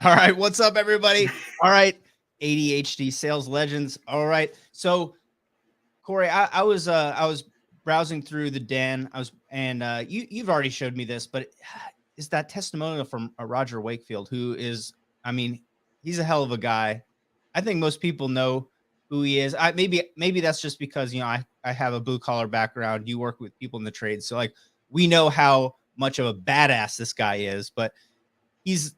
All right. What's up, everybody? All right. ADHD sales legends. All right. So, Corey, I was browsing through the den. You've already showed me this, but is that testimonial from Roger Wakefield, who is, I mean, he's a hell of a guy. I think most people know who he is. Maybe that's just because, I have a blue collar background. You work with people in the trade. So like, we know how much of a badass this guy is, but he's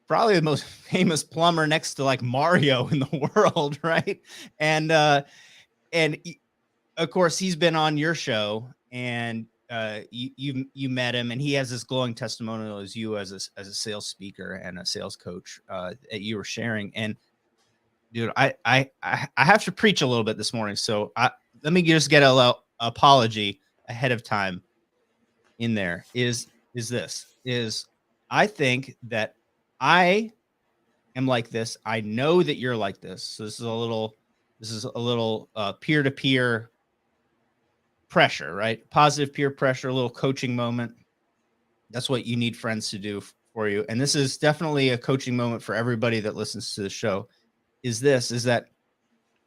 probably the most famous plumber next to like Mario in the world. Right. And of course he's been on your show, and you met him, and he has this glowing testimonial as you as a sales speaker and a sales coach that you were sharing. And dude, I have to preach a little bit this morning. So let me just get a apology ahead of time in there is I think that I am like this. I know that you're like this. So this is a little peer-to-peer pressure, right? Positive peer pressure, a little coaching moment. That's what you need friends to do for you. And this is definitely a coaching moment for everybody that listens to the show. Is that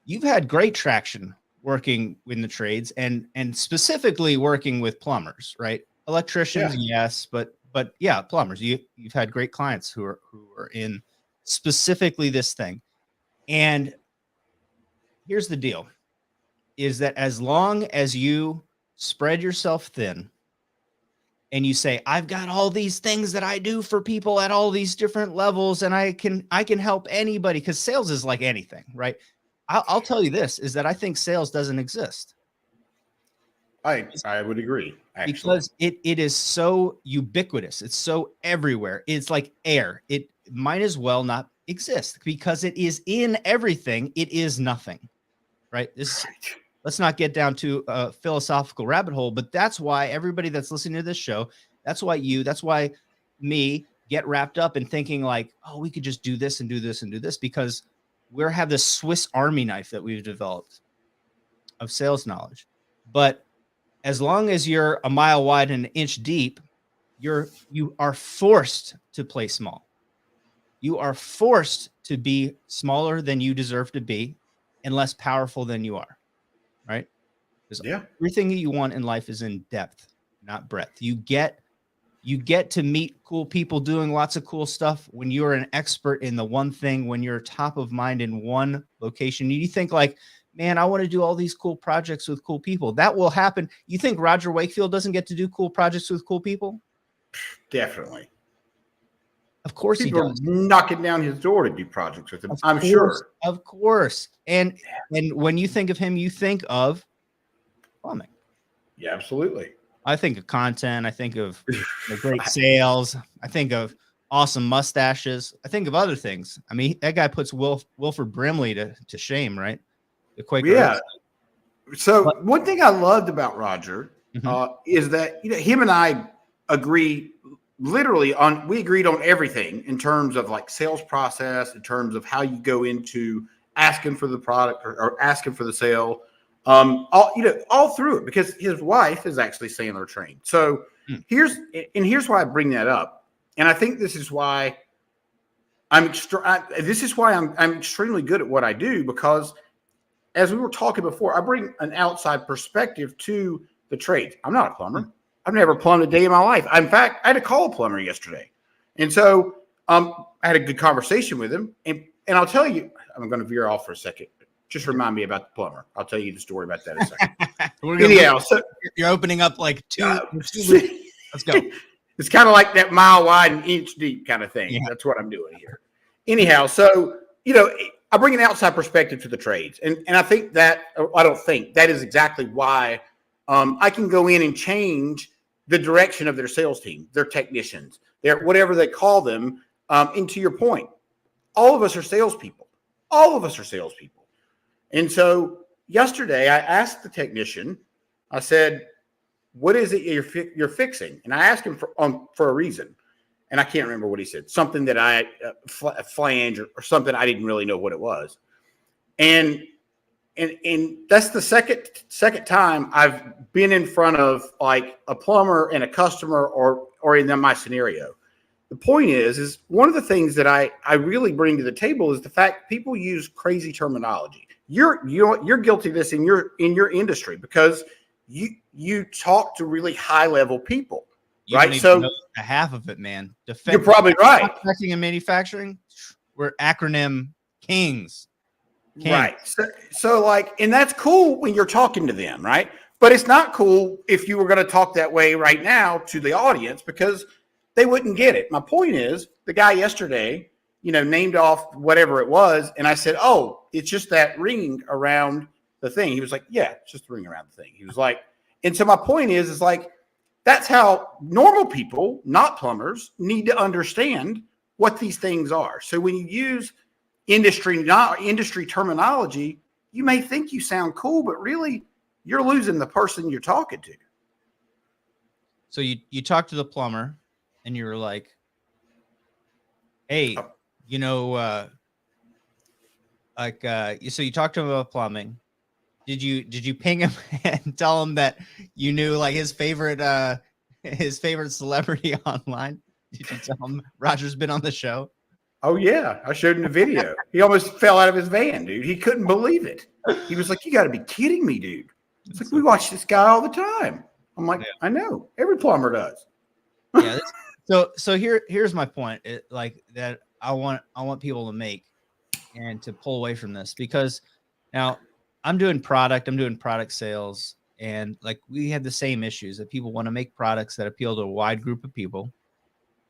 you've had great traction working in the trades and specifically working with plumbers, right? Electricians, yes, but yeah, plumbers. You've had great clients who are in specifically this thing. And here's the deal, is that as long as you spread yourself thin and you say, I've got all these things that I do for people at all these different levels, and I can help anybody, because sales is like anything, right? I'll tell you this, is that I think sales doesn't exist. I would agree, actually. Because it is so ubiquitous. It's so everywhere. It's like air. It might as well not exist because it is in everything. It is nothing, right? Let's not get down to a philosophical rabbit hole, but that's why everybody that's listening to this show, that's why me get wrapped up in thinking like, oh, we could just do this and do this and do this, because we have this Swiss Army knife that we've developed of sales knowledge. But as long as you're a mile wide and an inch deep, you are forced to play small. You are forced to be smaller than you deserve to be and less powerful than you are, right? Because everything that you want in life is in depth, not breadth. You get to meet cool people doing lots of cool stuff when you're an expert in the one thing, when you're top of mind in one location. You think like, man, I want to do all these cool projects with cool people. That will happen. You think Roger Wakefield doesn't get to do cool projects with cool people? Definitely. Of course people he does. Knocking down his door to do projects with him. I'm sure. Of course. And when you think of him, you think of plumbing. Yeah, absolutely. I think of content. I think of great sales. I think of awesome mustaches. I think of other things. I mean, that guy puts Wilford Brimley to shame, right? The Quaker. Yeah. So one thing I loved about Roger is that him and I agree literally we agreed on everything in terms of like sales process, in terms of how you go into asking for the product or asking for the sale, all through it, because his wife is actually sailor trained. So here's why I bring that up, and I think this is why I'm extremely good at what I do, because as we were talking before, I bring an outside perspective to the trades. I'm not a plumber. I've never plumbed a day in my life. In fact, I had to call a plumber yesterday. And so I had a good conversation with him. And I'll tell you, I'm going to veer off for a second. Just remind me about the plumber. I'll tell you the story about that in a second. Anyhow, you're opening up like two. Let's go. It's kind of like that mile wide and inch deep kind of thing. Yeah. That's what I'm doing here. Anyhow, so, I bring an outside perspective to the trades. And I think that is exactly why I can go in and change the direction of their sales team, their technicians, their whatever they call them. And to your point, all of us are salespeople. All of us are salespeople. And so yesterday I asked the technician, I said, what is it you're fixing? And I asked him for a reason. And I can't remember what he said. Something that I flange or something I didn't really know what it was. And that's the second time I've been in front of like a plumber and a customer or in my scenario. the point is one of the things that I really bring to the table is the fact people use crazy terminology. You're guilty of this in your industry because you talk to really high level people, You right? don't even So know a half of it, man. you're probably right. Contracting and manufacturing, we're acronym kings. Right. So like, and that's cool when you're talking to them, right? But it's not cool if you were going to talk that way right now to the audience because they wouldn't get it. My point is, the guy yesterday, named off whatever it was, and I said, "Oh, it's just that ring around the thing." He was like, "Yeah, it's just the ring around the thing." He was like, and so my point is like, that's how normal people, not plumbers, need to understand what these things are. So when you use industry terminology, you may think you sound cool, but really you're losing the person you're talking to. So you talk to the plumber and you're like, hey, so you talk to him about plumbing. Did you ping him and tell him that you knew like his favorite celebrity online? Did you tell him Roger's been on the show? Oh yeah, I showed him the video. He almost fell out of his van, dude. He couldn't believe it. He was like, "You got to be kidding me, dude!" It's like, we watch this guy all the time. I'm like, yeah. I know, every plumber does. Yeah. So here's my point. That I want people to make and to pull away from this, because now I'm doing product sales, and like we have the same issues that people want to make products that appeal to a wide group of people,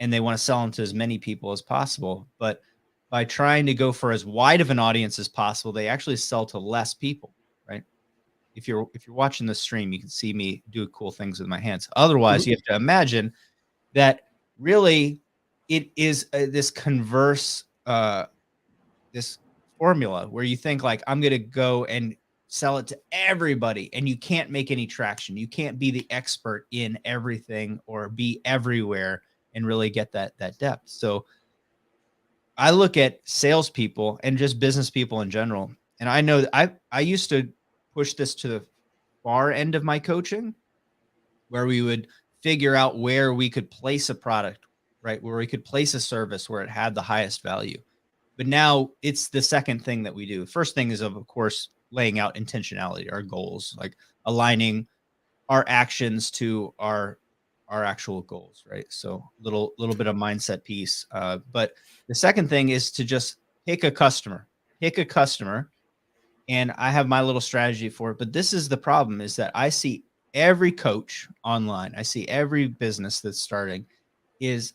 and they want to sell them to as many people as possible. But by trying to go for as wide of an audience as possible, they actually sell to less people, right? If you're watching the stream, you can see me do cool things with my hands. Otherwise, you have to imagine that really it is this converse, this formula where you think like, I'm going to go and sell it to everybody, and you can't make any traction. You can't be the expert in everything or be everywhere and really get that depth. So I look at salespeople and just business people in general, and I know that I used to push this to the far end of my coaching, where we would figure out where we could place a product, right? Where we could place a service where it had the highest value. But now it's the second thing that we do. First thing is, of course, laying out intentionality, our goals, like aligning our actions to our actual goals, right? So little bit of mindset piece. But the second thing is to just pick a customer, and I have my little strategy for it. But this is the problem, is that I see every coach online, I see every business that's starting, is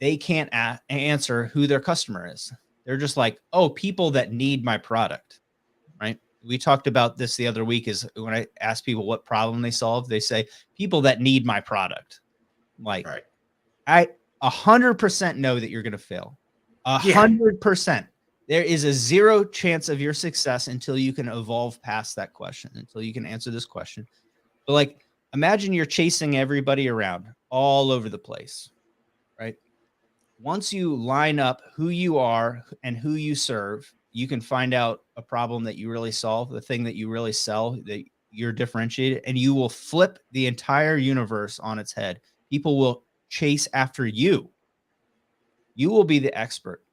they can't answer who their customer is. They're just like, oh, people that need my product, right? We talked about this the other week, is when I ask people what problem they solve, they say people that need my product. Like, right. I 100% know that you're going to fail. 100%. There is a 0 chance of your success until you can evolve past that question, until you can answer this question. But like, imagine you're chasing everybody around all over the place, right? Once you line up who you are and who you serve, you can find out a problem that you really solve, the thing that you really sell, that you're differentiated, and you will flip the entire universe on its head. People will chase after you. You will be the expert.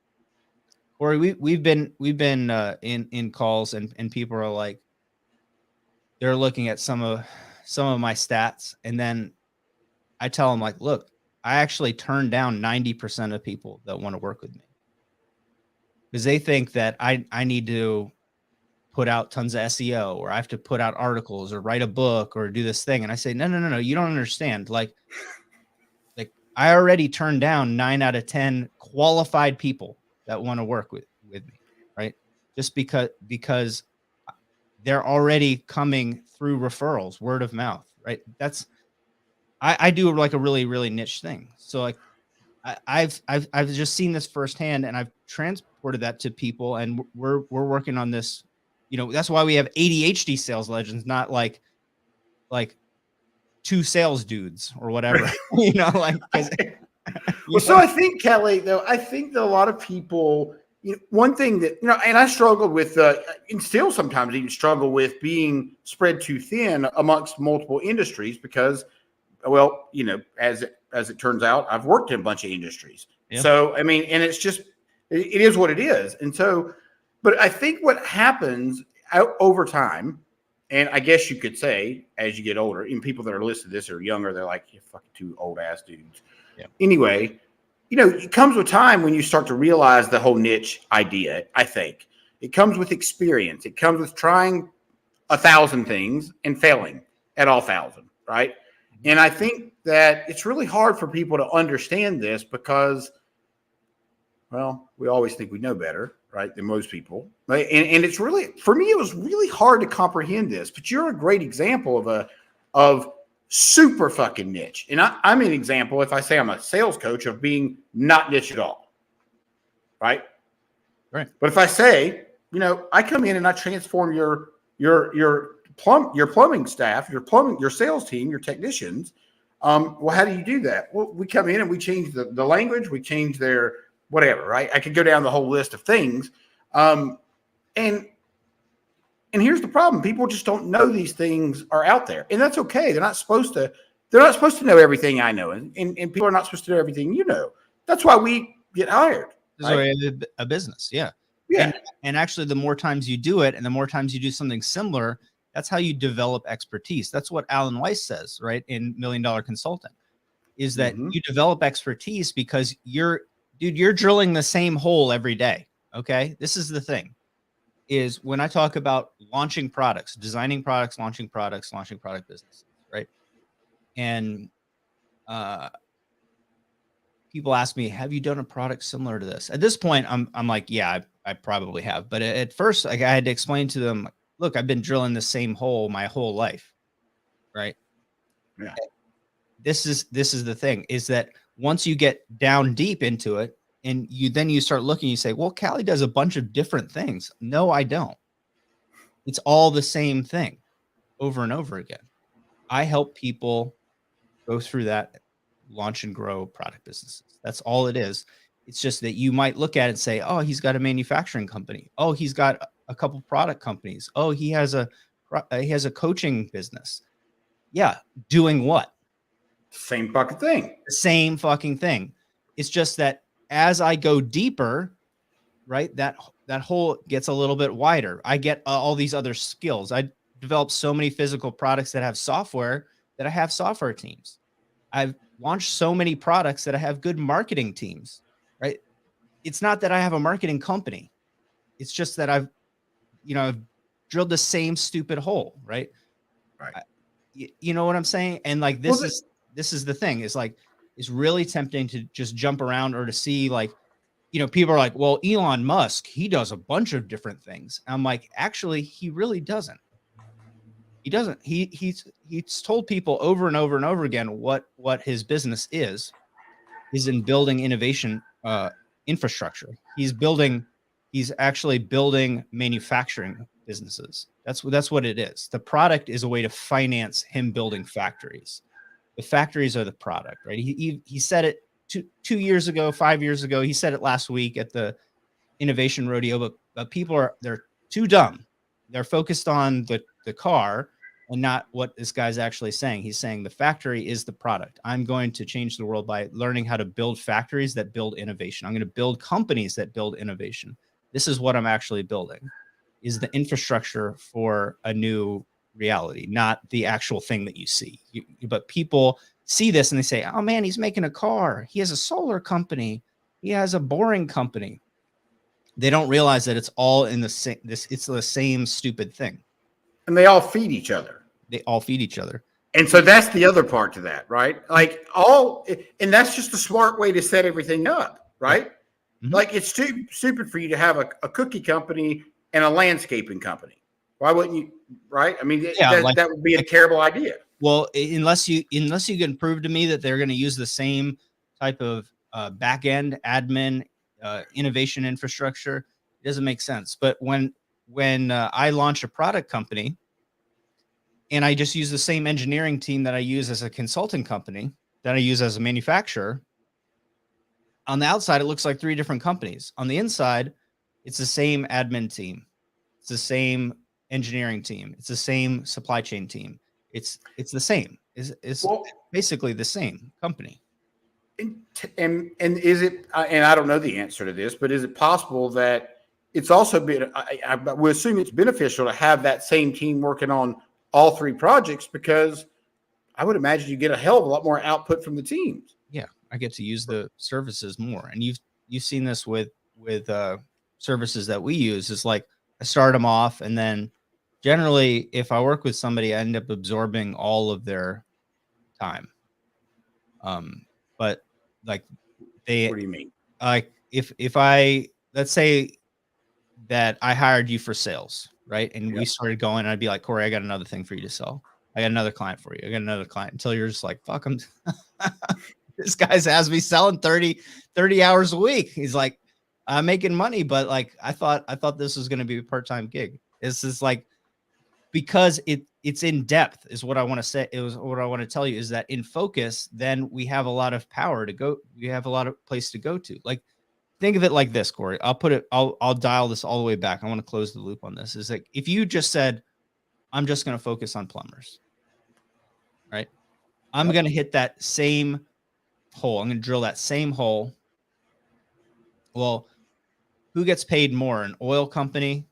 Or we've been in calls, and people are like, they're looking at some of my stats, and then I tell them like, look, I actually turn down 90% of people that want to work with me, because they think that I need to put out tons of SEO, or I have to put out articles or write a book or do this thing. And I say, no, you don't understand. Like I already turned down 9 out of 10 qualified people that want to work with me, right? Just because they're already coming through referrals, word of mouth, right? I do like a really, really niche thing. So like I've just seen this firsthand, and I've transported that to people, and we're working on this. That's why we have ADHD sales legends, not like 2 sales dudes or whatever. So I think, Kelly, though, that a lot of people, one thing that, and I struggled with, and still sometimes even struggle with, being spread too thin amongst multiple industries, because well, as it turns out, I've worked in a bunch of industries. Yeah. So, I mean, and it's just, it is what it is. And so, but I think what happens over time, and I guess you could say as you get older, and people that are listening to this are younger, they're like, you're fucking two old ass dudes. Yeah. Anyway, it comes with time when you start to realize the whole niche idea. I think it comes with experience. It comes with trying 1,000 things and failing at all 1,000, right? And I think that it's really hard for people to understand this because, well, we always think we know better, right, than most people. Right? And it's really, for me, it was really hard to comprehend this. But you're a great example of super fucking niche. And I'm an example, if I say I'm a sales coach, of being not niche at all, right? Right. But if I say, I come in and I transform your plumbing staff, your sales team, your technicians. Well, how do you do that? Well, we come in and we change the language, we change their whatever, right? I could go down the whole list of things. And here's the problem. People just don't know these things are out there. And that's okay. They're not supposed to know everything I know. And people are not supposed to know everything you know. That's why we get hired. This is why I have a business. Yeah. Yeah. And actually, the more times you do it and the more times you do something similar, that's how you develop expertise. That's what Alan Weiss says, right? In $1 Million Consultant, is that you develop expertise because you're drilling the same hole every day. Okay. This is the thing, is when I talk about launching products, designing products, launching product businesses, right? And people ask me, have you done a product similar to this? At this point, I'm like, yeah, I probably have. But at first, I had to explain to them, look, I've been drilling the same hole my whole life, right? Yeah. This is the thing, is that once you get down deep into it and you start looking, you say, well, Callie does a bunch of different things. No, I don't. It's all the same thing over and over again. I help people go through that, launch and grow product businesses. That's all it is. It's just that you might look at it and say, oh, he's got a manufacturing company. Oh, he's got a couple product companies. Oh, he has a coaching business. Yeah. Doing what? Same fucking thing. The same fucking thing. It's just that as I go deeper, right, that hole gets a little bit wider. I get all these other skills. I developed so many physical products that have software that I have software teams. I've launched so many products that I have good marketing teams, right? It's not that I have a marketing company. It's just that I've drilled the same stupid hole, right? Right. You know what I'm saying? And like, this is the thing, is like, it's really tempting to just jump around or to see, like, people are like, well, Elon Musk, he does a bunch of different things. I'm like, actually, he really doesn't. He doesn't. He's told people over and over and over again what his business is in building innovation infrastructure. He's actually building manufacturing businesses. That's what it is. The product is a way to finance him building factories. The factories are the product, right? He said it 2 years ago, 5 years ago. He said it last week at the Innovation Rodeo, but people they're too dumb. They're focused on the car and not what this guy's actually saying. He's saying the factory is the product. I'm going to change the world by learning how to build factories that build innovation. I'm going to build companies that build innovation. This is what I'm actually building, is the infrastructure for a new reality, not the actual thing that you see. But people see this and they say, oh man, he's making a car. He has a solar company. He has a boring company. They don't realize that it's all in the same, it's the same stupid thing. And they all feed each other. They all feed each other. And so that's the other part to that, right? Like and that's just a smart way to set everything up, right? Mm-hmm. Like, it's too stupid for you to have a cookie company and a landscaping company. Why wouldn't you? Right? I mean, that would be a terrible idea. Well, unless you can prove to me that they're going to use the same type of back-end admin innovation infrastructure, it doesn't make sense. But when I launch a product company and I just use the same engineering team that I use as a consulting company, that I use as a manufacturer, on the outside, it looks like 3 different companies. On the inside, it's the same admin team. It's the same engineering team. It's the same supply chain team. It's the same. It's basically the same company. And is it, and I don't know the answer to this, but is it possible that it's also been, I would assume it's beneficial to have that same team working on all 3 projects, because I would imagine you get a hell of a lot more output from the teams. Yeah, I get to use the services more. And you've seen this with services that we use. Is like I start them off, and then generally if I work with somebody, I end up absorbing all of their time. But like they, What do you mean? like if I, let's say that I hired you for sales, right? And we started going, and I'd be like, Corey, I got another thing for you to sell. I got another client for you. I got another client, until you're just like, fuck him. This guy's has me selling 30 hours a week. He's like, I'm making money, but like, I thought this was going to be a part-time gig. This is like, because it's in depth is what I want to say. It was what I want to tell you is that in focus, then we have a lot of power to go. We have a lot of place to go to. Like, think of it like this, Corey. I'll dial this all the way back. I want to close the loop on this. Is like, if you just said, I'm just going to focus on plumbers, right? I'm going to hit that same hole. I'm going to drill that same hole. Well, who gets paid more, an oil company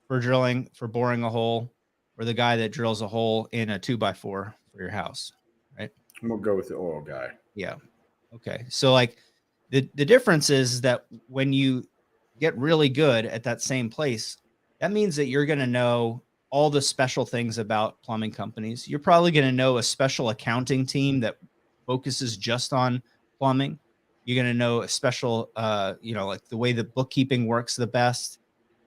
for boring a hole, or the guy that drills a hole in a 2x4 for your house, right? We'll go with the oil guy. Yeah. Okay. So like the difference is that when you get really good at that same place, that means that you're going to know all the special things about plumbing companies. You're probably going to know a special accounting team that focuses just on plumbing. You're going to know a special, like the way the bookkeeping works the best.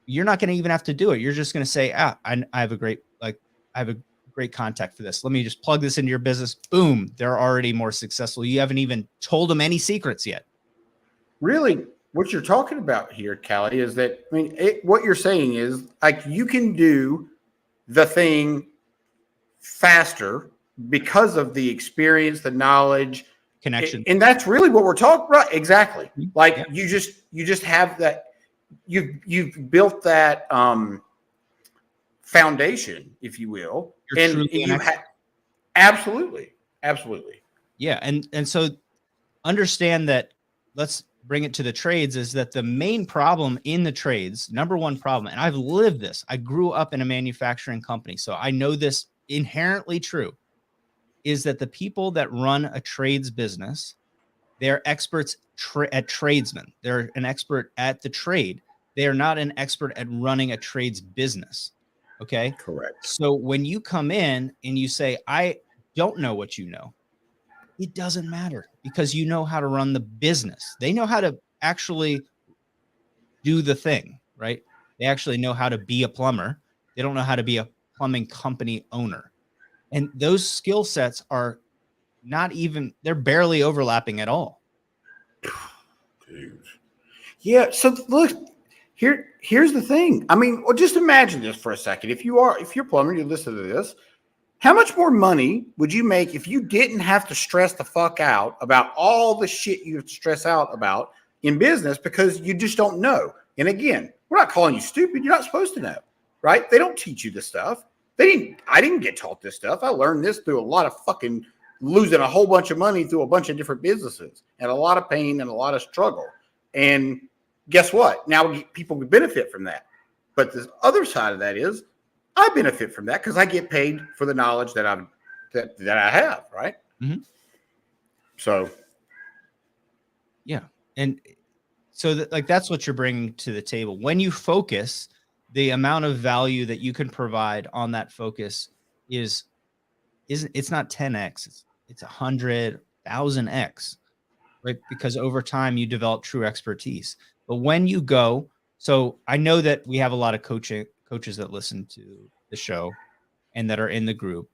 You're not going to even have to do it. You're just going to say, I have a great contact for this. Let me just plug this into your business. Boom. They're already more successful. You haven't even told them any secrets yet. Really, what you're talking about here, Callie, is that, what you're saying is like, you can do the thing faster because of the experience, the knowledge, connection. And that's really what we're talking about. Right. Exactly. Like, yeah. you just have that. You've built that foundation, if you will, and you absolutely. Yeah, and so understand that. Let's bring it to the trades. Is that the main problem in the trades? Number one problem, and I've lived this. I grew up in a manufacturing company, so I know this inherently true. Is that the people that run a trades business, they're experts at tradesmen. They're an expert at the trade. They are not an expert at running a trades business. Okay. Correct. So when you come in and you say, I don't know what you know, it doesn't matter, because you know how to run the business. They know how to actually do the thing, right? They actually know how to be a plumber. They don't know how to be a plumbing company owner. And those skill sets are they're barely overlapping at all. Dude. Yeah. So look, here's the thing. Well, just imagine this for a second. If you're a plumber, you listen to this. How much more money would you make if you didn't have to stress the fuck out about all the shit you have to stress out about in business, because you just don't know? And again, we're not calling you stupid. You're not supposed to know, right? They don't teach you this stuff. I didn't get taught this stuff. I learned this through a lot of fucking losing a whole bunch of money through a bunch of different businesses, and a lot of pain and a lot of struggle. And guess what? Now people can benefit from that. But the other side of that is I benefit from that because I get paid for the knowledge that I have, right? Mm-hmm. So, yeah. And so that's what you're bringing to the table. When you focus, the amount of value that you can provide on that focus it's not 10x, it's 100,000x, right? Because over time you develop true expertise. But when you go, so I know that we have a lot of coaches that listen to the show and that are in the group,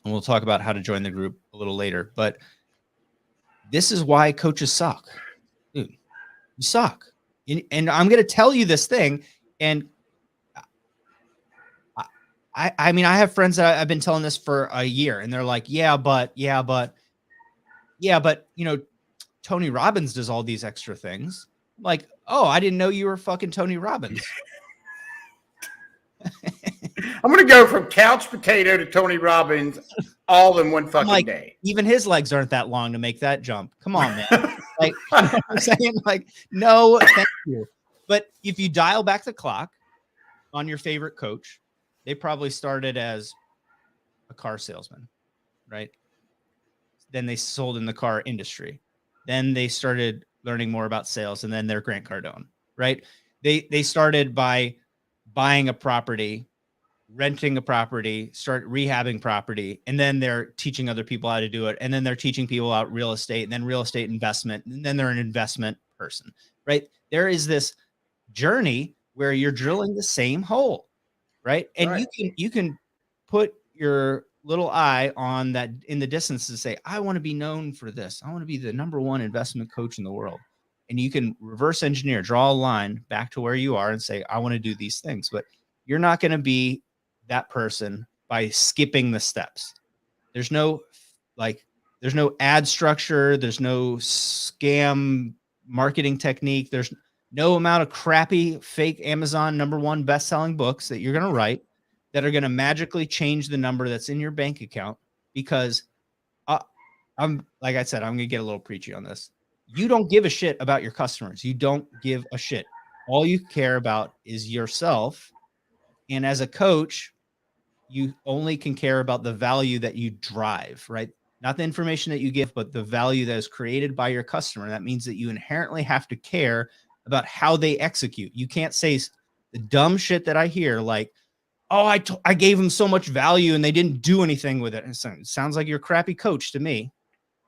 and we'll talk about how to join the group a little later. But this is why coaches suck, dude. You suck, and I'm going to tell you this thing. And I mean, I have friends that I've been telling this for a year, and they're like, yeah, but, Tony Robbins does all these extra things. I'm like, oh, I didn't know you were fucking Tony Robbins. I'm going to go from couch potato to Tony Robbins all in one fucking like, day. even his legs aren't that long to make that jump. Come on, man. Like, you know what I'm saying? Like, no, thank you. But if you dial back the clock on your favorite coach, they probably started as a car salesman, right? Then they sold in the car industry. Then they started learning more about sales, and then they're Grant Cardone, right? They started by buying a property, renting a property, start rehabbing property, and then they're teaching other people how to do it, and then they're teaching people about real estate, and then real estate investment, and then they're an investment person, right? There is this journey where you're drilling the same hole, right? And Right. you can put your little eye on that in the distance to say, I want to be known for this. I want to be the #1 investment coach in the world. And you can reverse engineer, draw a line back to where you are and say, I want to do these things. But you're not going to be that person by skipping the steps. There's no ad structure. There's no scam marketing technique. There's no amount of crappy fake Amazon #1 best-selling books that you're going to write that are going to magically change the number that's in your bank account, because I'm like I said, I'm going to get a little preachy on this. You don't give a shit about your customers. You don't give a shit. All you care about is yourself. And as a coach, you only can care about the value that you drive, right? Not the information that you give, but the value that is created by your customer. That means that you inherently have to care about how they execute. You can't say the dumb shit that I hear, like, oh, I gave them so much value and they didn't do anything with it. And so it sounds like you're a crappy coach to me,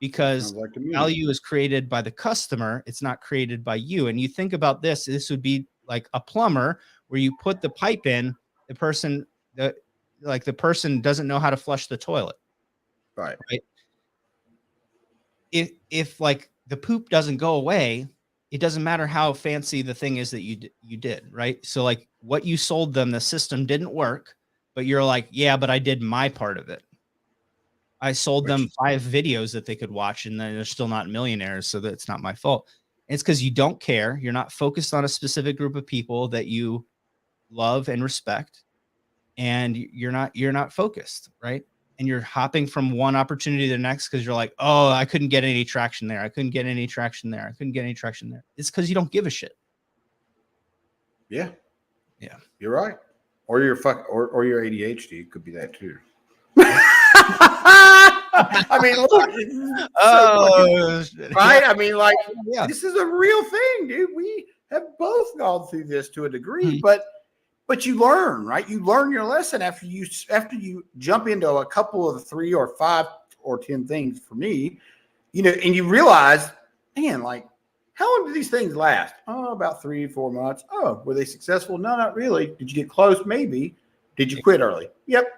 because Like to me. value is created by the customer. It's not created by you. And you think about this would be like a plumber where you put the pipe in, the person doesn't know how to flush the toilet. Right. If like the poop doesn't go away, it doesn't matter how fancy the thing is that you did, right? So like what you sold them, the system didn't work, but you're like, yeah, but I did my part of it. I sold them 5 videos that they could watch, and then they're still not millionaires, so that's not my fault. And it's because you don't care. You're not focused on a specific group of people that you love and respect, and you're not focused, right? And you're hopping from one opportunity to the next because you're like, oh, I couldn't get any traction there. I couldn't get any traction there. I couldn't get any traction there. It's because you don't give a shit. Yeah. Yeah. You're right. Or your ADHD could be that too. I mean, look, right? I mean, like, This is a real thing, dude. We have both gone through this to a degree, but you learn, right? You learn your lesson after you jump into a couple of the 3 or 5 or 10 things for me, and you realize, man, like, how long do these things last? Oh, about 3-4 months. Oh, were they successful? No, not really. Did you get close? Maybe. Did you quit early? Yep.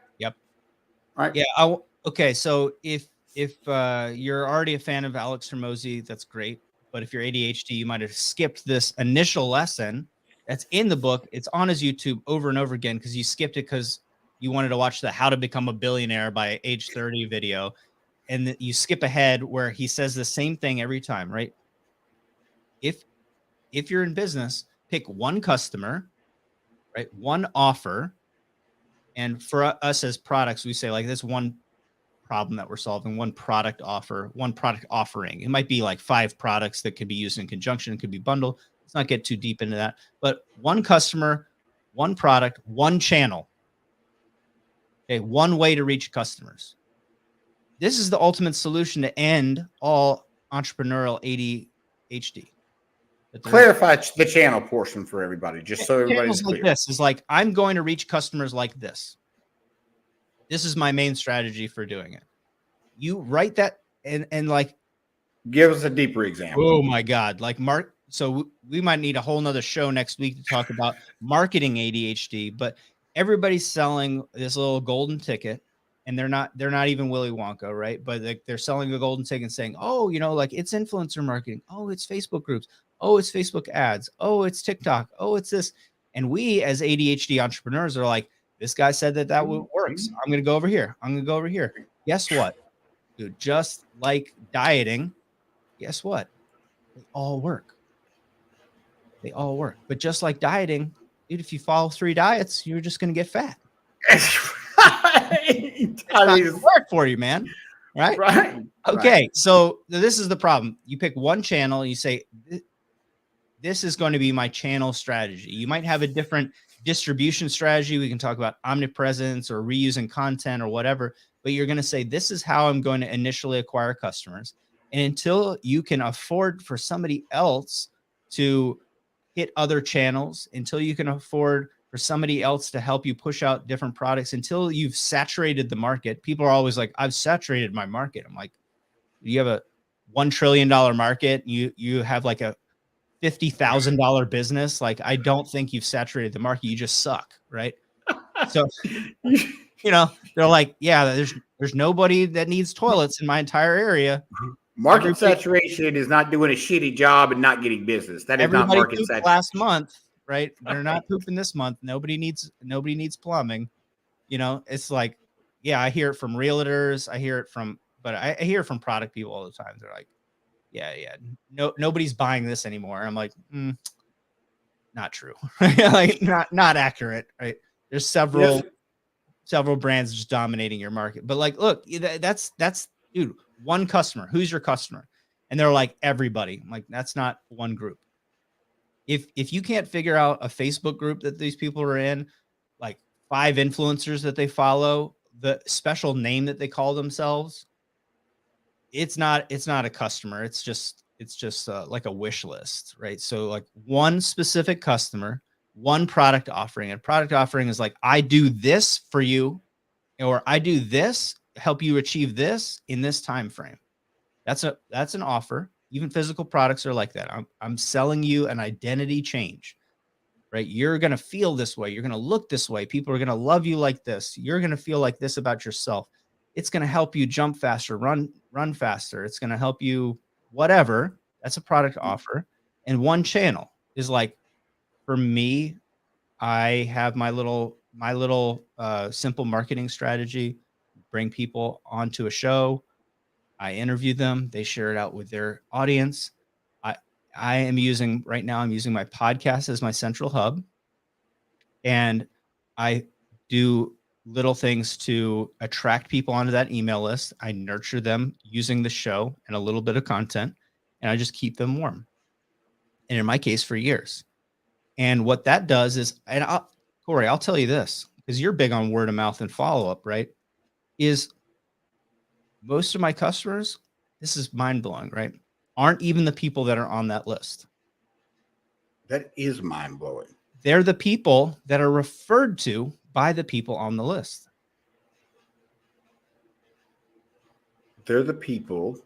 Right. Yeah. Okay. So if you're already a fan of Alex Hormozy, that's great. But if you're ADHD, you might have skipped this initial lesson that's in the book. It's on his YouTube over and over again because you skipped it because you wanted to watch the How to Become a Billionaire by Age 30 video. And you skip ahead where he says the same thing every time, right? If you're in business, pick one customer, right? One offer. And for us as products, we say like this one problem that we're solving, one product offer, one product offering. It might be like 5 products that could be used in conjunction. It could be bundled. Let's not get too deep into that. But one customer, one product, one channel. Okay, one way to reach customers. This is the ultimate solution to end all entrepreneurial ADHD. Clarify the channel portion for everybody, just so everybody's clear. Like this is like, I'm going to reach customers like this. This is my main strategy for doing it. You write that and like, give us a deeper example. Oh my God. Like so we might need a whole nother show next week to talk about marketing ADHD, but everybody's selling this little golden ticket, and they're not even Willy Wonka, right? But like they're selling a golden ticket and saying, oh, like it's influencer marketing. Oh, it's Facebook groups. Oh, it's Facebook ads. Oh, it's TikTok. Oh, it's this. And we as ADHD entrepreneurs are like, this guy said that works. I'm going to go over here. I'm going to go over here. Guess what? Dude, just like dieting, guess what? They all work. They all work. But just like dieting, dude, if you follow 3 diets, you're just going to get fat. Right. It's not gonna work for you, man. Right? Right. Okay. Right. So this is the problem. You pick one channel, you say, this is going to be my channel strategy. You might have a different distribution strategy. We can talk about omnipresence or reusing content or whatever, but you're going to say, this is how I'm going to initially acquire customers. And until you can afford for somebody else to hit other channels, until you can afford for somebody else to help you push out different products, until you've saturated the market. People are always like, I've saturated my market. I'm like, you have a $1 trillion market. You have like a $50,000 business. Like, I don't think you've saturated the market. You just suck. Right. So, they're like, yeah, there's nobody that needs toilets in my entire area. Market saturation is not doing a shitty job and not getting business. That is not Everybody market pooped saturation. last month, right? They're not pooping this month. Nobody needs plumbing. It's like, yeah, I hear it from realtors. I hear it from product people all the time. They're like, yeah, nobody's buying this anymore. I'm like, not true. Like, not accurate, right? There's several brands just dominating your market. But like, look, that's dude, one customer. Who's your customer? And they're like, everybody. I'm like, that's not one group. If you can't figure out a Facebook group that these people are in, like 5 influencers that they follow, the special name that they call themselves, it's not a customer. It's just like a wish list, right? So like one specific customer, one product offering. And product offering is like, I do this for you, or I do this, help you achieve this in this time frame. That's an offer. Even physical products are like that. I'm selling you an identity change, right? You're going to feel this way. You're going to look this way. People are going to love you like this. You're going to feel like this about yourself. It's going to help you jump faster, run faster. It's going to help you whatever. That's a product offer. And one channel is like, for me, I have my little simple marketing strategy, bring people onto a show. I interview them. They share it out with their audience. I'm using my podcast as my central hub. And I do little things to attract people onto that email list. I nurture them using the show and a little bit of content, and I just keep them warm. And in my case, for years. And what that does is, and Corey, I'll tell you this, because you're big on word of mouth and follow-up, right? Is most of my customers, this is mind-blowing, right? Aren't even the people that are on that list. That is mind-blowing. They're the people that are referred to by the people on the list. They're the people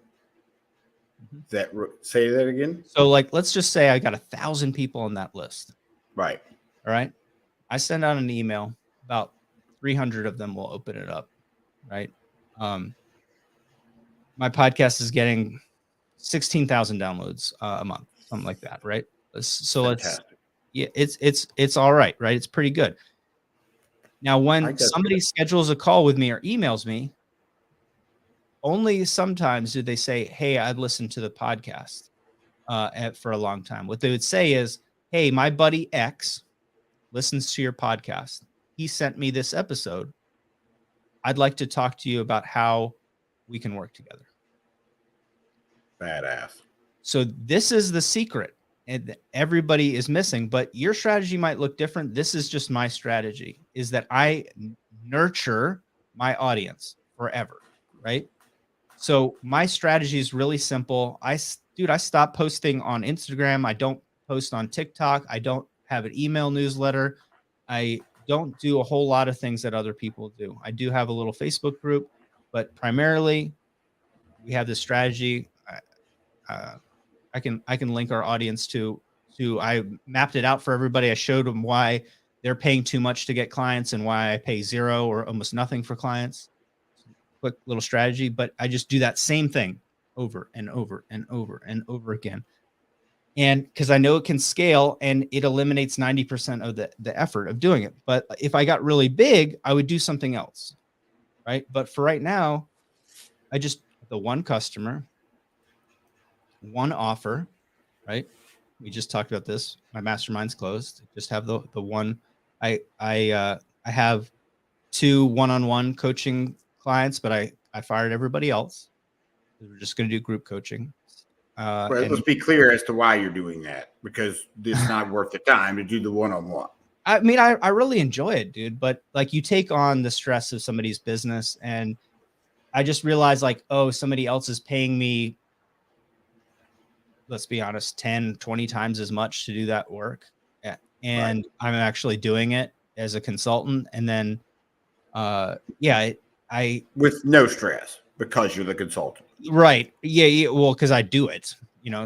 that say that again. So like, let's just say I got 1,000 people on that list. Right. All right. I send out an email, about 300 of them will open it up. Right. My podcast is getting 16,000 downloads a month, something like that. Right. So Fantastic. it's all right. Right. It's pretty good. Now, when somebody schedules a call with me or emails me, only sometimes do they say, hey, I've listened to the podcast for a long time. What they would say is, hey, my buddy X listens to your podcast. He sent me this episode. I'd like to talk to you about how we can work together. Badass. So this is the secret, and everybody is missing, but your strategy might look different. This is just my strategy, is that I nurture my audience forever, right? So my strategy is really simple. I stopped posting on Instagram. I don't post on TikTok. I don't have an email newsletter. I don't do a whole lot of things that other people do. I do have a little Facebook group, but primarily we have this strategy. I can link our audience to I mapped it out for everybody. I showed them why they're paying too much to get clients and why I pay zero or almost nothing for clients. Quick little strategy, but I just do that same thing over and over and over and over again. And because I know it can scale and it eliminates 90% of the effort of doing it. But if I got really big, I would do something else. Right. But for right now, I just the one customer, one offer, right? We just talked about this. My mastermind's closed. Just have the one. I have 2 one-on-one coaching clients, but I fired everybody else. We're just going to do group coaching. But let's be clear as to why you're doing that, because it's not worth the time to do the one-on-one. I mean, I really enjoy it, dude. But like, you take on the stress of somebody's business, and I just realized, like, oh, somebody else is paying me, let's be honest, 10, 20 times as much to do that work. And I'm actually doing it as a consultant. And then, I with no stress because you're the consultant. Right. Yeah. Well, because I do it,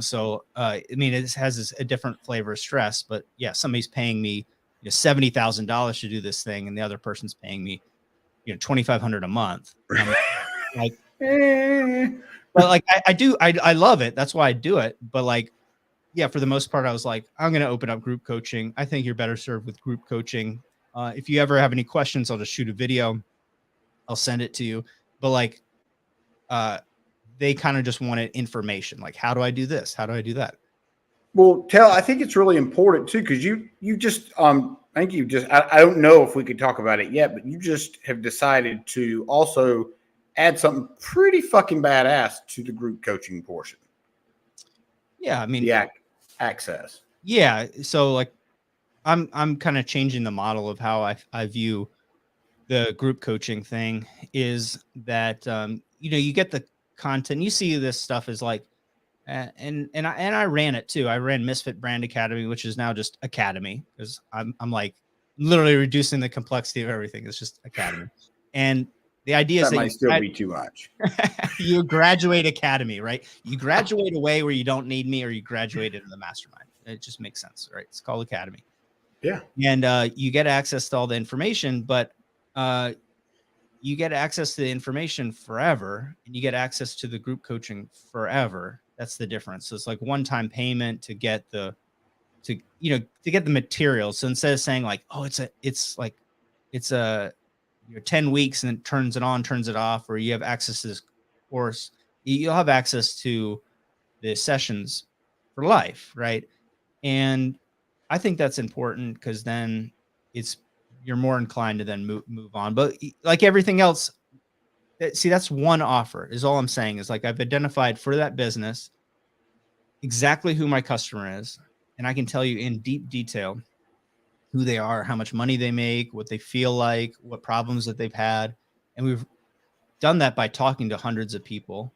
so, I mean, it has a different flavor of stress, but yeah, somebody's paying me $70,000 to do this thing, and the other person's paying me, $2,500 a month. Like, but like, I love it. That's why I do it. But like, yeah, for the most part, I was like, I'm going to open up group coaching. I think you're better served with group coaching. If you ever have any questions, I'll just shoot a video. I'll send it to you. But like, they kind of just wanted information. Like, how do I do this? How do I do that? Well, I think it's really important too, because you just, I think you just, I don't know if we could talk about it yet, but you just have decided to also add something pretty fucking badass to the group coaching portion. Yeah. I mean, the access. Yeah. So like, I'm kind of changing the model of how I view the group coaching thing. Is that, you get the content, you see this stuff is like, and I ran it too. I ran Misfit Brand Academy, which is now just Academy, because I'm like literally reducing the complexity of everything. It's just Academy. And the idea is that might still be too much. You graduate Academy, right? You graduate away where you don't need me, or you graduate into the mastermind. It just makes sense, right? It's called Academy. Yeah. And you get access to all the information, but you get access to the information forever, and you get access to the group coaching forever. That's the difference. So it's like one-time payment to get the material. So instead of saying like, oh, it's 10 weeks and it turns it on, turns it off, or you have access to this course, you'll have access to the sessions for life. Right. And I think that's important, because then you're more inclined to then move on. But like everything else, see, that's one offer, is all I'm saying. Is like, I've identified for that business exactly who my customer is, and I can tell you in deep detail who they are, how much money they make, what they feel like, what problems that they've had. And we've done that by talking to hundreds of people.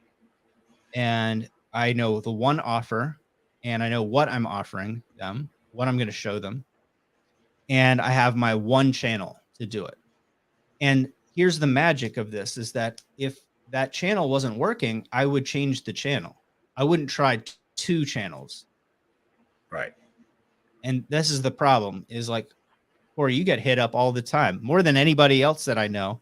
And I know the one offer, and I know what I'm offering them, what I'm going to show them. And I have my one channel to do it. And here's the magic of this, is that if that channel wasn't working, I would change the channel. I wouldn't try 2 channels. Right. And this is the problem, is like, or you get hit up all the time, more than anybody else that I know,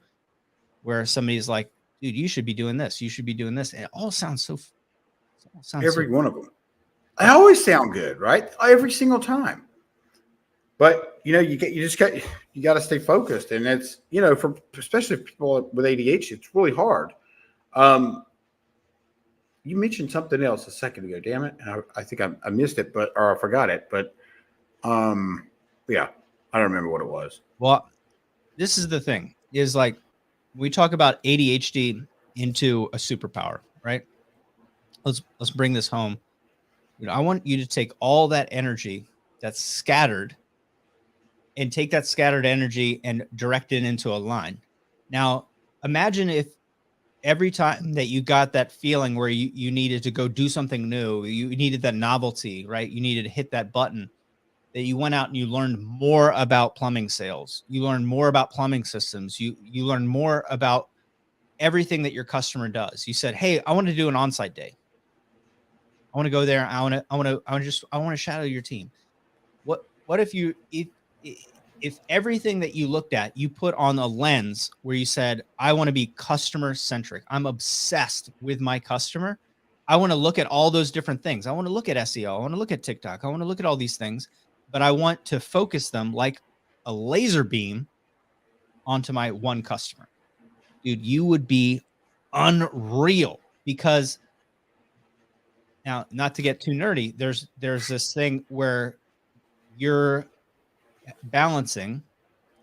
where somebody's like, dude, you should be doing this. You should be doing this. And it all sounds every one of them. I always sound good, right? Every single time. But you got to stay focused, and it's, for especially people with ADHD, it's really hard. You mentioned something else a second ago. Damn it! I think I missed it, or I forgot it. But yeah, I don't remember what it was. Well, this is the thing: is like, we talk about ADHD into a superpower, right? Let's bring this home. I want you to take all that energy that's scattered, and take that scattered energy and direct it into a line. Now, imagine if every time that you got that feeling where you needed to go do something new, you needed that novelty, right? You needed to hit that button, that you went out and you learned more about plumbing sales. You learned more about plumbing systems. You learned more about everything that your customer does. You said, hey, I want to do an on-site day. I want to go there. I want to shadow your team. What if everything that you looked at, you put on a lens where you said, I want to be customer centric. I'm obsessed with my customer. I want to look at all those different things. I want to look at SEO. I want to look at TikTok. I want to look at all these things, but I want to focus them like a laser beam onto my one customer. Dude, you would be unreal, because now, not to get too nerdy, there's this thing where you're balancing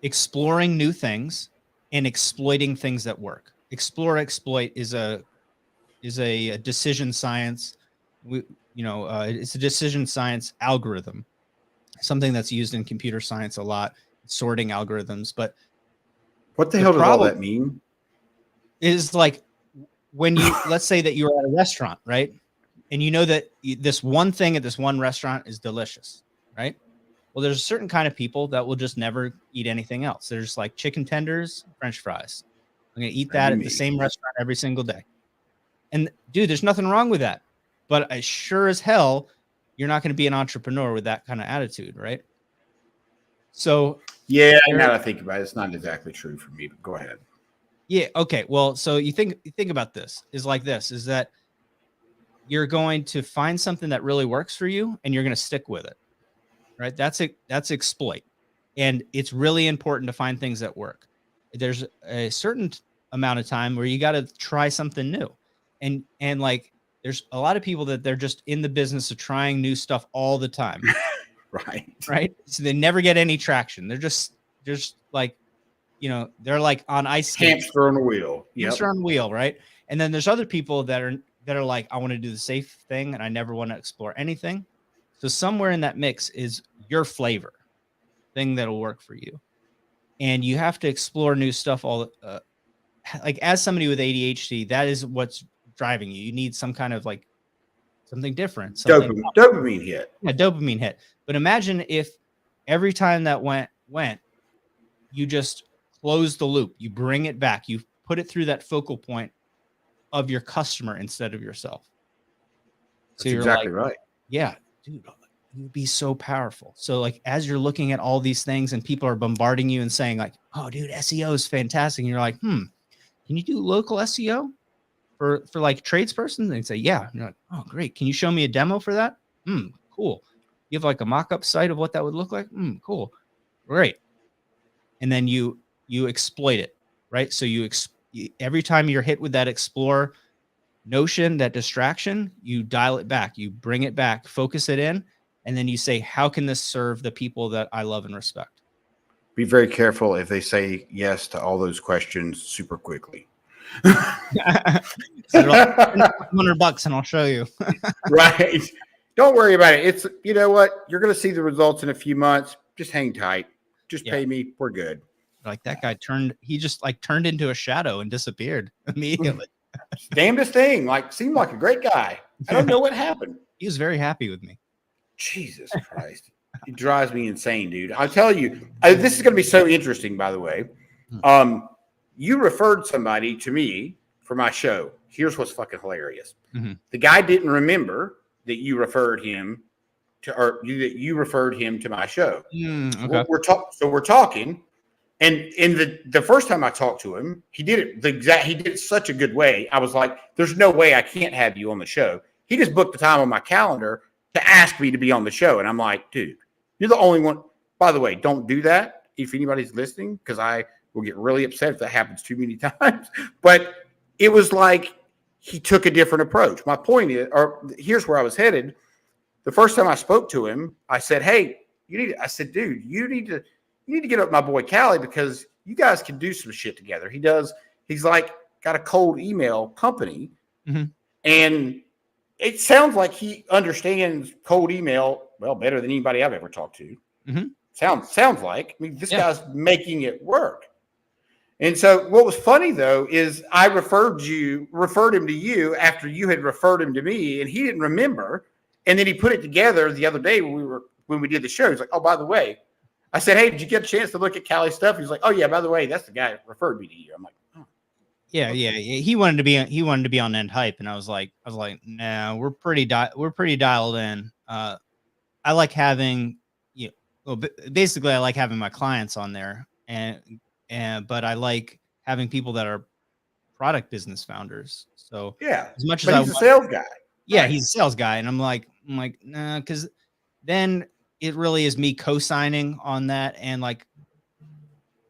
exploring new things and exploiting things that work. Explore, exploit is a decision science. It's a decision science algorithm, something that's used in computer science a lot, sorting algorithms. But what the the hell does all problem that mean? is like when you let's say that you're at a restaurant, right? And you know that this one thing at this one restaurant is delicious, right? Well, there's a certain kind of people that will just never eat anything else. There's like chicken tenders, French fries. I'm going to eat that at the same restaurant every single day. And dude, there's nothing wrong with that. But as sure as hell, you're not going to be an entrepreneur with that kind of attitude, right? So yeah, now that I think about it, it's not exactly true for me, but go ahead. Yeah. Okay. Well, so you think about this is that you're going to find something that really works for you and you're going to stick with it, right? That's exploit. And it's really important to find things that work. There's a certain amount of time where you got to try something new. And like, there's a lot of people that they're just in the business of trying new stuff all the time. Right. So they never get any traction. They're just like, they're like on ice skates. Hamster on a wheel. Hamster on a wheel, right? And then there's other people that are like, I want to do the safe thing and I never want to explore anything. So somewhere in that mix is your flavor thing that'll work for you. And you have to explore new stuff like as somebody with ADHD, that is what's driving you. You need some kind of like something different. Dopamine hit. Yeah, dopamine hit. But imagine if every time that went, you just close the loop. You bring it back. You put it through that focal point of your customer instead of yourself. So that's exactly right. Yeah, dude, it would be so powerful. So like, as you're looking at all these things and people are bombarding you and saying like, oh dude, SEO is fantastic. And you're like, can you do local SEO for like tradespersons? And they say, yeah. And you're like, oh, great. Can you show me a demo for that? Cool. You have like a mock-up site of what that would look like? Cool. Great. And then you exploit it, right? So every time you're hit with that explore notion, that distraction, you dial it back, you bring it back, focus it in, and then you say, how can this serve the people that I love and respect? Be very careful if they say yes to all those questions super quickly. So like, $100 and I'll show you. Right. Don't worry about it. It's, you know what? You're going to see the results in a few months. Just hang tight. Just pay me. We're good. Like that guy turned into a shadow and disappeared immediately. Damnedest thing. Like, seemed like a great guy. I don't know what happened. He was very happy with me. Jesus Christ. It drives me insane, dude. I'll tell you, this is going to be so interesting, by the way. You referred somebody to me for my show. Here's what's fucking hilarious. The guy didn't remember that you referred him to, you referred him to my show. Okay. We're talking. And in the first time I talked to him, he did it such a good way. I was like, there's no way I can't have you on the show. He just booked the time on my calendar to ask me to be on the show. And I'm like, dude, you're the only one. By the way, don't do that if anybody's listening, because I will get really upset if that happens too many times. But it was like he took a different approach. My point is, or here's where I was headed. The first time I spoke to him, I said, hey, dude, you need to get up my boy Callie, because you guys can do some shit together. He's like got a cold email company. And it sounds like he understands cold email better than anybody I've ever talked to. Sounds like. I mean, this guy's making it work. And so what was funny though is I referred him to you after you had referred him to me, and he didn't remember. And then he put it together the other day when we did the show. He's like, oh, by the way, I said, hey, did you get a chance to look at Callie's stuff? He's like, oh yeah, by the way, that's the guy that referred me to you. I'm like, oh. Yeah. He wanted to be on End Hype, and I was like, nah, we're pretty dialed in. I like having, basically I like having my clients on there, but I like having people that are product business founders. So yeah, as much as he's a sales guy. Yeah, right. He's a sales guy, and I'm like, nah, because then it really is me co-signing on that. And like,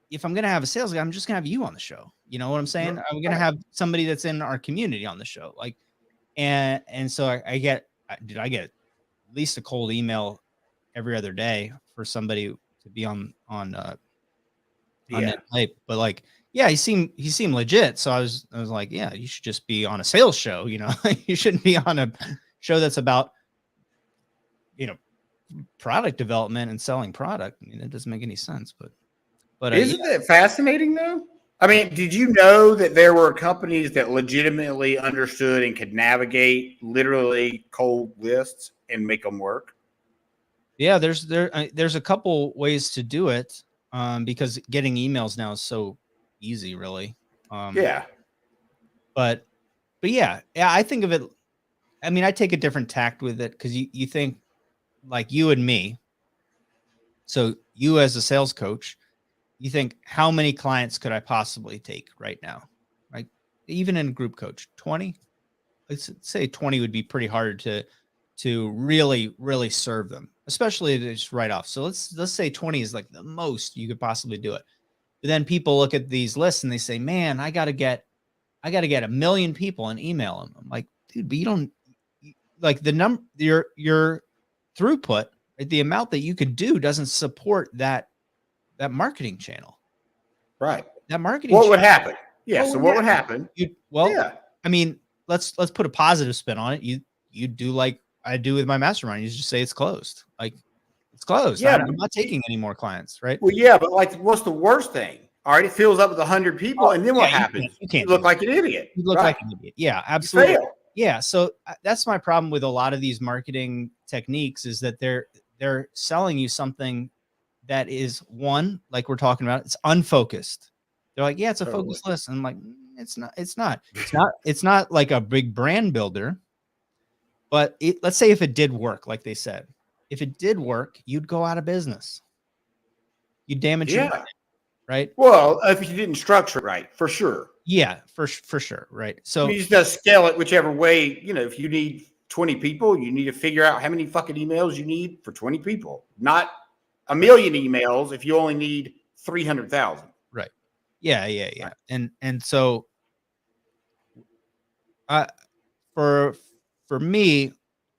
if I'm gonna have a sales guy, I'm just gonna have you on the show. You know what I'm saying? I'm gonna have somebody that's in our community on the show. Like, and so I get at least a cold email every other day for somebody to be on that type. But like, yeah, he seemed legit. So I was like, yeah, you should just be on a sales show. You shouldn't be on a show that's about, product development and selling product. I mean, it doesn't make any sense, but Isn't it fascinating though? I mean, did you know that there were companies that legitimately understood and could navigate literally cold lists and make them work? yeah, there's a couple ways to do it, because getting emails now is so easy, really. Yeah. But yeah, I think of it. I mean, I take a different tact with it, because you think like you and me. So you as a sales coach, you think, how many clients could I possibly take right now? Right? Even in a group coach, 20. Let's say 20 would be pretty hard to really serve them, especially to just write off. So let's say 20 is like the most you could possibly do it. But then people look at these lists and they say, man, I got to get 1,000,000 people and email them. I'm like, dude, but you don't like your throughput, right? The amount that you could do doesn't support that marketing channel. Right. That marketing. What would happen? Yeah. So what would happen? Yeah. I mean, let's put a positive spin on it. You do like I do with my mastermind. You just say it's closed. Like, it's closed. Yeah. I'm not taking any more clients, right? Well, yeah, but like, what's the worst thing? All right, it fills up with 100 people, and then what happens? You can't look like an idiot. You look like an idiot. Yeah, absolutely. You fail. Yeah. So that's my problem with a lot of these marketing techniques, is that they're selling you something that is, one, like we're talking about, it's unfocused. They're like, yeah, it's a focused list. And I'm like, it's not like a big brand builder. But let's say if it did work, like they said, if it did work, you'd go out of business. You'd damage your brand, right? Well, if you didn't structure it right, for sure. Yeah, for sure, right? So you just scale it whichever way. If you need 20 people, you need to figure out how many fucking emails you need for 20 people, not 1,000,000 emails if you only need 300,000. Right. Yeah. Right. And so, for me,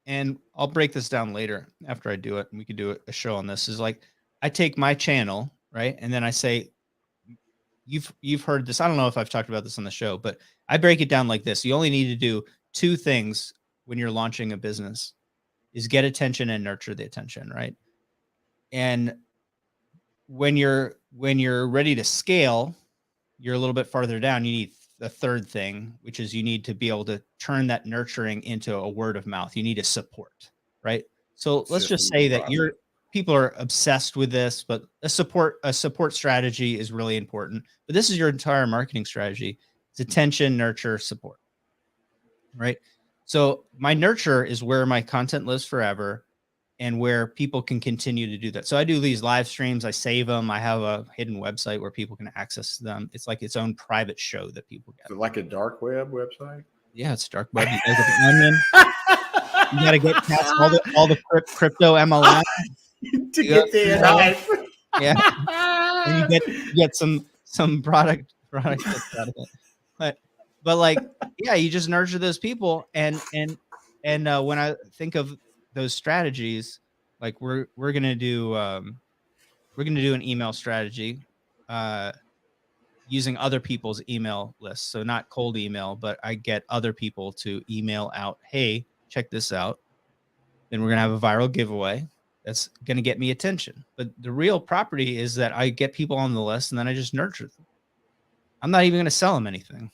and I'll break this down later after I do it, and we could do a show on this, is like, I take my channel, right? And then I say, you've heard this. I don't know if I've talked about this on the show, but I break it down like this. You only need to do 2 things when you're launching a business, is get attention and nurture the attention, right? And when you're ready to scale, you're a little bit farther down. You need the third thing, which is you need to be able to turn that nurturing into a word of mouth. You need a support, right? So let's just say that people are obsessed with this, but a support strategy is really important. But this is your entire marketing strategy. It's attention, nurture, support, right? So my nurture is where my content lives forever and where people can continue to do that. So I do these live streams. I save them. I have a hidden website where people can access them. It's like its own private show that people get. Is it like a dark web website? Yeah, it's dark web. You guys have an onion. You got to get past all the crypto MLM to get there. Yeah, and you get some product out of it. But like, yeah, you just nurture those people, and when I think of those strategies, like we're gonna do an email strategy using other people's email lists. So not cold email, but I get other people to email out, hey, check this out. Then we're gonna have a viral giveaway that's gonna get me attention. But the real property is that I get people on the list and then I just nurture them. I'm not even gonna sell them anything.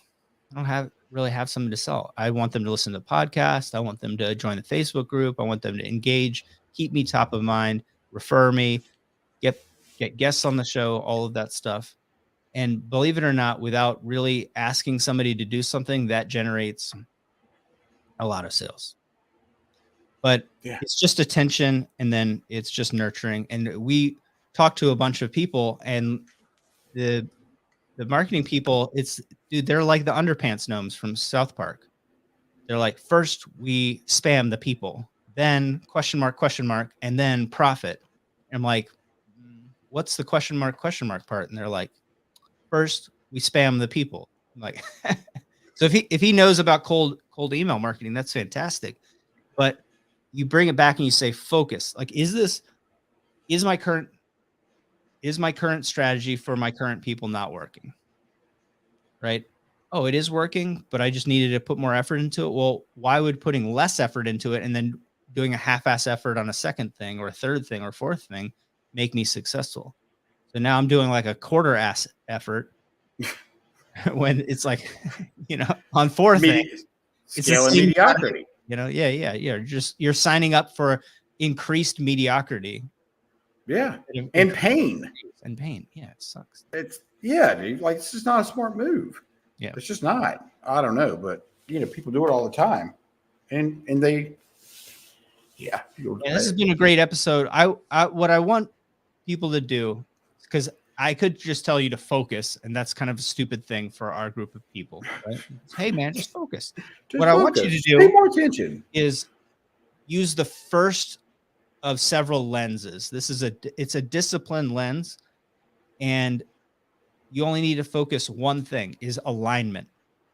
I don't really have something to sell. I want them to listen to the podcast. I want them to join the Facebook group. I want them to engage, keep me top of mind, refer me, get guests on the show, all of that stuff. And believe it or not, without really asking somebody to do something, that generates a lot of sales. But it's just attention, and then it's just nurturing. And we talked to a bunch of people, and the marketing people, they're like the underpants gnomes from South Park. They're like, first we spam the people, then question mark, and then profit. And I'm like, what's the question mark part? And they're like, first we spam the people. I'm like, so if he knows about cold email marketing, that's fantastic. But you bring it back and you say, focus. Like, is my current strategy for my current people not working? right? Oh, it is working, but I just needed to put more effort into it. Well, why would putting less effort into it and then doing a half-ass effort on a second thing or a third thing or fourth thing make me successful? So now I'm doing like a quarter ass effort when it's like, on four things, it's the Scale and same, mediocrity. yeah. You're signing up for increased mediocrity. Yeah. And pain. And pain. Yeah, it sucks. Dude. Like, it's just not a smart move. Yeah. It's just not. I don't know, but people do it all the time. And they this has been a great episode. What I want people to do, because I could just tell you to focus, and that's kind of a stupid thing for our group of people. Right? Hey, man, just focus. I want you to do, pay more attention, is use the first of several lenses. It's a discipline lens, and you only need to focus one thing: is alignment.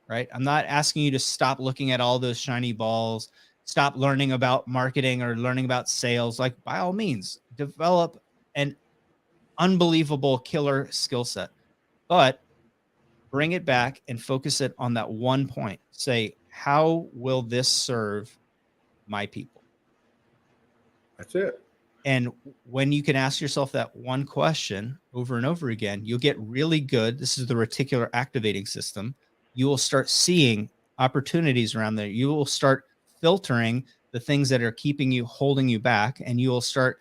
Right? I'm not asking you to stop looking at all those shiny balls. Stop learning about marketing or learning about sales. Like, by all means, develop an unbelievable killer skill set, but bring it back and focus it on that one point. Say, how will this serve my people? That's it. And when you can ask yourself that one question over and over again, you'll get really good. This is the reticular activating system. You will start seeing opportunities around there. You will start filtering the things that are holding you back, and you will start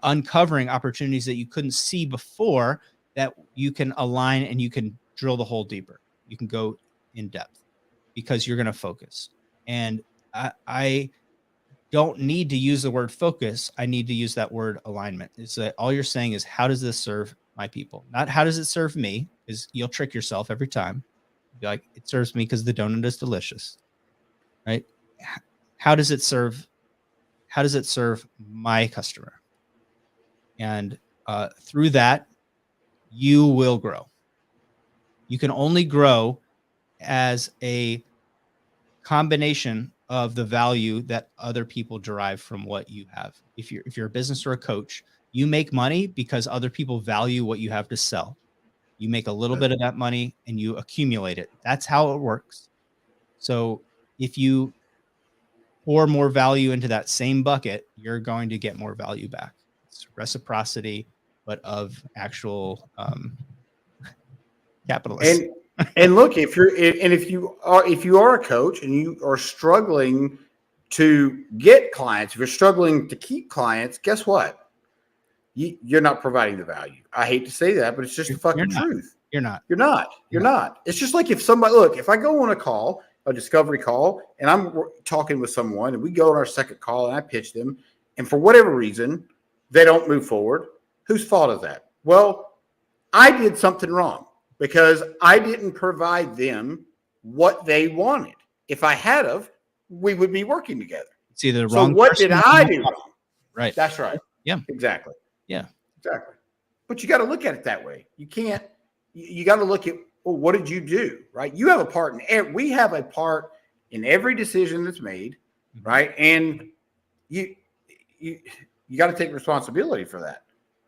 uncovering opportunities that you couldn't see before, that you can align and you can drill the hole deeper. You can go in depth because you're going to focus. And I don't need to use the word focus. I need to use that word alignment. It's that all you're saying is, how does this serve my people? Not how does it serve me, because you'll trick yourself every time. Be like, it serves me because the donut is delicious, right? How does it serve my customer? And through that, you will grow. You can only grow as a combination of the value that other people derive from what you have. If you're a business or a coach, you make money because other people value what you have to sell. You make a little bit of that money and you accumulate it. That's how it works. So if you pour more value into that same bucket, you're going to get more value back. It's reciprocity, but of actual capitalists. And look, if you are a coach and you are struggling to get clients, if you're struggling to keep clients, guess what? You're not providing the value. I hate to say that, but it's just the fucking truth. You're not. It's just like if I go on a discovery call, and I'm talking with someone, and we go on our second call, and I pitch them, and for whatever reason, they don't move forward. Whose fault is that? Well, I did something wrong because I didn't provide them what they wanted. If I had of, we would be working together. It's either the so wrong. What did I do wrong? Right. That's right. Yeah. Exactly. Yeah. Exactly. But you got to look at it that way. You can't. You got to look at, well, what did you do? Right. You have a part we have a part in every decision that's made. Right. And you got to take responsibility for that.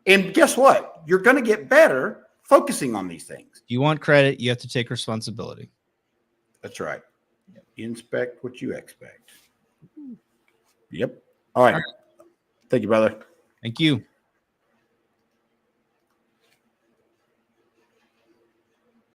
And guess what? You're going to get better focusing on these things. You want credit, you have to take responsibility. That's right. Inspect what you expect. Yep. All right. Thank you, brother. Thank you.